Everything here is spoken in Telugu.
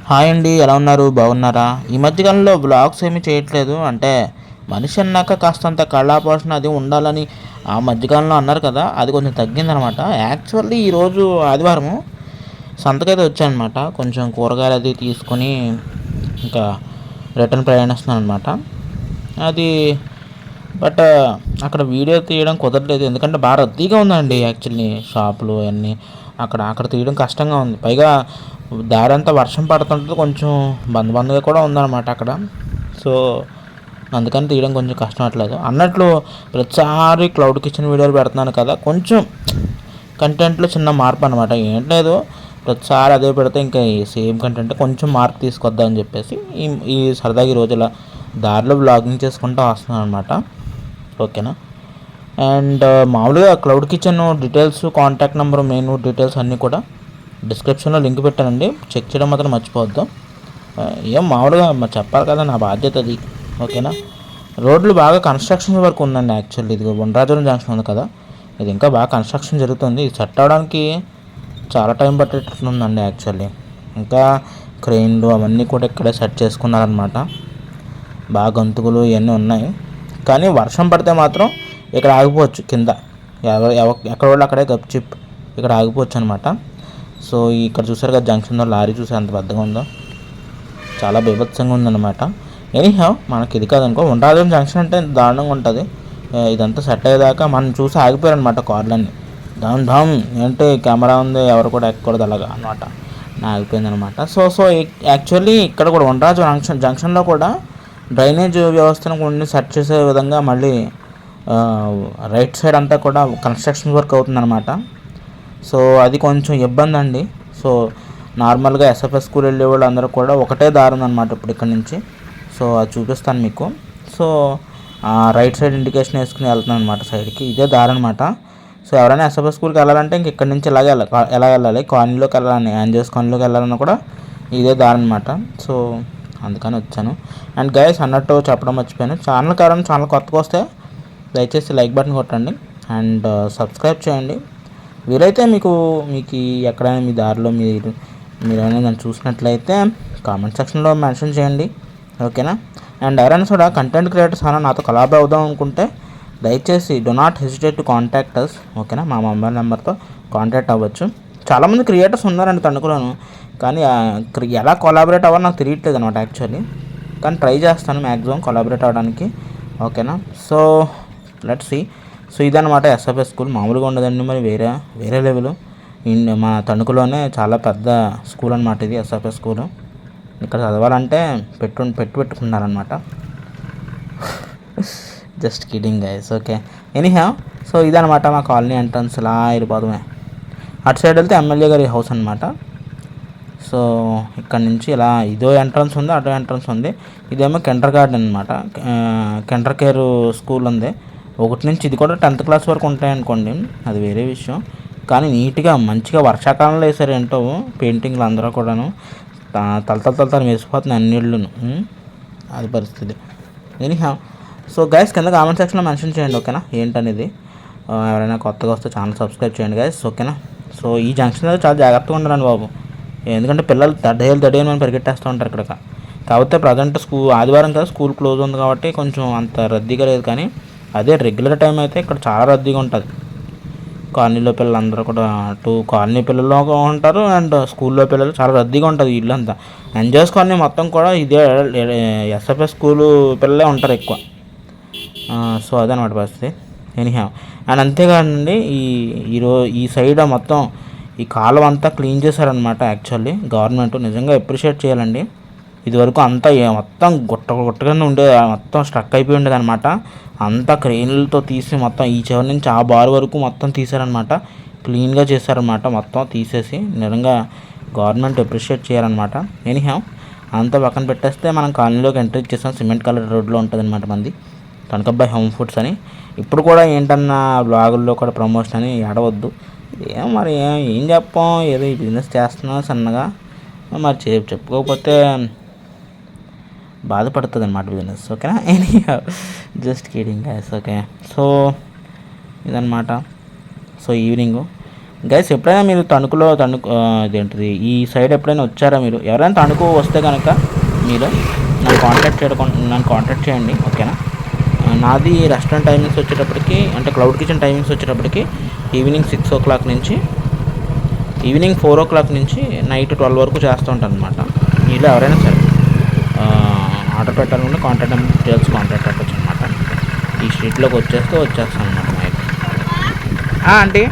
హాయ్ అండి, ఎలా ఉన్నారు? బాగున్నారా? ఈ మధ్యకాలంలో వ్లాగ్స్ ఏమీ చేయట్లేదు. అంటే మనిషి అన్నాక కాస్తంత కళాపోషణ అది ఉండాలని ఆ మధ్యకాలంలో అన్నారు కదా, అది కొంచెం తగ్గిందనమాట. యాక్చువల్లీ ఈరోజు ఆదివారము సంతకైతే వచ్చానమాట. కొంచెం కూరగాయలు అది తీసుకొని ఇంకా రిటర్న్ ప్రయాణిస్తున్నాను అనమాట. అది బట్ అక్కడ వీడియో తీయడం కుదరలేదు, ఎందుకంటే బాగా రద్దీగా ఉందండి. యాక్చువల్లీ షాపులు అవన్నీ అక్కడ అక్కడ తీయడం కష్టంగా ఉంది. పైగా దారంతా వర్షం పడుతుంటే కొంచెం బందగా కూడా ఉందన్నమాట అక్కడ. సో అందుకని తీయడం కొంచెం కష్టం అట్లేదు అన్నట్లు. ప్రతిసారి క్లౌడ్ కిచెన్ వీడియోలు పెడుతున్నాను కదా, కొంచెం కంటెంట్లో చిన్న మార్పు అనమాట. ఏం లేదు, ప్రతిసారి అదే పెడితే ఇంకా సేమ్ కంటెంట్ కొంచెం మార్పు తీసుకొద్దామని చెప్పేసి ఈ సరదాగా ఈ రోజుల దారిలో బ్లాగింగ్ చేసుకుంటూ వస్తున్నాను అనమాట. ఓకేనా. అండ్ మామూలుగా cloud kitchen details, contact number, main details అన్నీ కూడా డిస్క్రిప్షన్లో లింక్ పెట్టానండి, చెక్ చేయడం మాత్రం మర్చిపోవద్దు. ఏం మామూలుగా మరి చెప్పాలి కదా, నా బాధ్యత అది. ఓకేనా. రోడ్లు బాగా కన్స్ట్రక్షన్ వర్క్ ఉందండి. యాక్చువల్లీ ఇది ఉండ్రాజవరం జంక్షన్ ఉంది కదా, ఇది ఇంకా బాగా కన్స్ట్రక్షన్ జరుగుతుంది. ఇది సెట్ అవ్వడానికి చాలా టైం పట్టేటట్టుందండి యాక్చువల్లీ. ఇంకా క్రెయిన్లు అవన్నీ కూడా ఇక్కడే సెట్ చేసుకున్నారనమాట. బాగా గంతుకులు ఇవన్నీ ఉన్నాయి. కానీ వర్షం పడితే మాత్రం ఇక్కడ ఆగిపోవచ్చు కింద. ఎక్కడ వాళ్ళు అక్కడే గప్చిప్ ఇక్కడ ఆగిపోవచ్చు అనమాట. సో ఇక్కడ చూసారు కదా జంక్షన్లో లారీ, చూసారు ఎంత పెద్దగా ఉందో, చాలా బీభత్సంగా ఉందన్నమాట. ఎనీహౌ మనకి ఇది కాదనుకో, ఉండాలి జంక్షన్ అంటే దారుణంగా ఉంటుంది. ఇదంతా సెట్ అయ్యేదాకా మనం చూసి ఆగిపోయారనమాట కార్లన్నీ. ధామ్ ధామ్ ఏంటి కెమెరా ఉంది, ఎవరు కూడా ఎక్కకూడదు అలాగా అనమాట. నా ఆగిపోయింది అనమాట. సో యాక్చువల్లీ ఇక్కడ కూడా ఉండ్రాజు జంక్షన్లో కూడా డ్రైనేజ్ వ్యవస్థను కొన్ని సెట్ చేసే విధంగా మళ్ళీ రైట్ సైడ్ అంతా కూడా కన్స్ట్రక్షన్ వర్క్ అవుతుందన్నమాట. సో అది కొంచెం ఇబ్బంది అండి. సో నార్మల్గా ఎస్ఎఫ్ఎస్ స్కూల్ వెళ్ళే వాళ్ళు అందరూ కూడా ఒకటే దారి ఉందన్నమాట ఇప్పుడు ఇక్కడ నుంచి. సో అది చూపిస్తాను మీకు. సో రైట్ సైడ్ ఇండికేషన్ వేసుకుని వెళ్తున్నాను అనమాట సైడ్కి, ఇదే దారి అనమాట. సో ఎవరైనా ఎస్ఎఫ్ఎస్ స్కూల్కి వెళ్ళాలంటే ఇంక ఇక్కడ నుంచి ఎలా వెళ్ళాలి, కాలనీలోకి వెళ్ళాలని, యాంజల్స్ కాలనీలోకి వెళ్ళాలన్నా కూడా ఇదే దారి అనమాట. సో అందుకని వచ్చాను. అండ్ గైస్ అన్నట్టు చెప్పడం మర్చిపోయాను, ఛానల్ కొత్తగా వస్తే దయచేసి లైక్ బటన్ కొట్టండి అండ్ సబ్స్క్రైబ్ చేయండి. వీలైతే మీకు ఎక్కడైనా మీ దారిలో మీరైనా నన్ను చూసినట్లయితే కామెంట్ సెక్షన్లో మెన్షన్ చేయండి. ఓకేనా. అండ్ ఎవరైనా కూడా కంటెంట్ క్రియేటర్స్ అన్న నాతో కొలాబ్ అవుదాం అనుకుంటే దయచేసి do not hesitate to contact us. ఓకేనా. మా మొబైల్ నెంబర్తో కాంటాక్ట్ అవ్వచ్చు. చాలామంది క్రియేటర్స్ ఉన్నారండి తణుకులోను, కానీ ఎలా కొలాబరేట్ అవ్వాలో నాకు తెలియట్లేదు అనమాట యాక్చువల్లీ. కానీ ట్రై చేస్తాను మ్యాక్సిమం కొలాబరేట్ అవ్వడానికి. ఓకేనా. So let's see. సో ఇదనమాట ఎస్ఎఫ్ఎస్ స్కూల్. మామూలుగా ఉండదండి, మరి వేరే లెవెల్. మన తణుకులోనే చాలా పెద్ద స్కూల్ అనమాట ఇది, ఎస్ఎఫ్ఎస్ స్కూల్. ఇక్కడ చదవాలంటే పెట్టుకున్నారనమాట. Just kidding guys. Okay. Anyhow so ఇదనమాట మా కాలనీ ఎంట్రన్స్. ఇలా వెళ్ళిపోవడమే. అటు సైడ్ వెళ్తే ఎమ్మెల్యే గారి హౌస్ అనమాట. సో ఇక్కడ నుంచి ఇలా ఇదో ఎంట్రన్స్ ఉంది, అటో ఎంట్రన్స్ ఉంది. ఇదేమో కిండర్ గార్డెన్ అనమాట, కిండర్ కేర్ స్కూల్ ఉంది. 1 నుంచి ఇది కూడా 10th క్లాస్ వరకు ఉంటాయి అనుకోండి, అది వేరే విషయం. కానీ నీట్గా మంచిగా వర్షాకాలంలో వేసారు ఏంటో పెయింటింగ్లు అందరూ కూడాను. తలతలు వేసిపోతున్నాయి అన్ని ఇళ్ళును. అది పరిస్థితి. ఎనీహౌ సో గైస్ కింద కామెంట్ సెక్షన్లో మెన్షన్ చేయండి. ఓకేనా. ఏంటనేది ఎవరైనా కొత్తగా వస్తే ఛానల్ సబ్స్క్రైబ్ చేయండి గైస్. ఓకేనా. సో ఈ జంక్షన్ దగ్గర చాలా జాగ్రత్తగా ఉండాలండి బాబు, ఎందుకంటే పిల్లలు తడ్డేలు మనం పరిగెట్టేస్తూ ఉంటారు ఇక్కడ. కాకపోతే ప్రజెంట్ ఆదివారం కదా, స్కూల్ క్లోజ్ ఉంది కాబట్టి కొంచెం అంత రద్దీగా లేదు. కానీ అదే రెగ్యులర్ టైం అయితే ఇక్కడ చాలా రద్దీగా ఉంటుంది. కాలనీలో పిల్లలందరూ కూడా కాలనీ పిల్లలు ఉంటారు అండ్ స్కూల్లో పిల్లలు, చాలా రద్దీగా ఉంటుంది ఇల్లు అంతా. ఎంజాయ్స్ కాలనీ మొత్తం కూడా ఇదే ఎస్ఎఫ్ఎస్ స్కూలు పిల్లలే ఉంటారు ఎక్కువ. సో అదనమాట పరిస్థితి. ఎనీహౌ అండ్ అంతేకాదండి, ఈ సైడ్ మొత్తం ఈ కాలువ అంతా క్లీన్ చేశారనమాట. యాక్చువల్లీ గవర్నమెంట్ నిజంగా అప్రిషియేట్ చేయాలండి. ఇదివరకు అంతా మొత్తం గుట్టగానే ఉండేది, మొత్తం స్ట్రక్ అయిపోయి ఉండేది అనమాట. అంతా క్రెయిన్లతో తీసి మొత్తం ఈ చివరి నుంచి ఆ బార్ వరకు మొత్తం తీశారనమాట. క్లీన్గా చేశారనమాట మొత్తం తీసేసి. నిజంగా గవర్నమెంట్ అప్రిషియేట్ చేయాలన్నమాట. ఎనీహౌ అంతా పక్కన పెట్టేస్తే మనం కాలనీలోకి ఎంట్రీ ఇచ్చేసాం. సిమెంట్ కలర్ రోడ్లో ఉంటుంది అనమాట మంది, తణుకబ్బాయి హోమ్ ఫుడ్స్ అని. ఇప్పుడు కూడా ఏంటన్నా బ్లాగుల్లో కూడా ప్రమోషన్ అని ఏడవద్దు. మరి ఏం చెప్పాం, ఏదో ఈ బిజినెస్ చేస్తున్నాం సన్నగా, మరి చెప్పుకోకపోతే బాధపడుతుంది అనమాట బిజినెస్. ఓకేనా. Anyhow just kidding guys. Okay. So ఇదన్నమాట. సో ఈవినింగ్ గైస్ ఎప్పుడైనా మీరు ఇదేంటిది ఈ సైడ్ ఎప్పుడైనా వచ్చారా మీరు? ఎవరైనా తణుకు వస్తే కనుక మీరు నన్ను కాంటాక్ట్ చేయండి, ఓకేనా? నాది రెస్టారెంట్ టైమింగ్స్ వచ్చేటప్పటికి, అంటే క్లౌడ్ కిచెన్ టైమింగ్స్ వచ్చేటప్పటికి ఈవినింగ్ 6 o'clock నుంచి ఈవినింగ్ 4 o'clock నుంచి నైట్ 12 వరకు చేస్తూ ఉంటాను అనమాట. మీలో ఎవరైనా సరే ఆర్డర్ పెట్టాలనుకుంటే కాంటాక్ట్ నెంబర్ డీటెయిల్స్ కాంటాక్ట్ అవ్వచ్చు అనమాట. ఈ స్ట్రీట్లోకి వచ్చేస్తాను అనమాట నైట్. ఆంటీ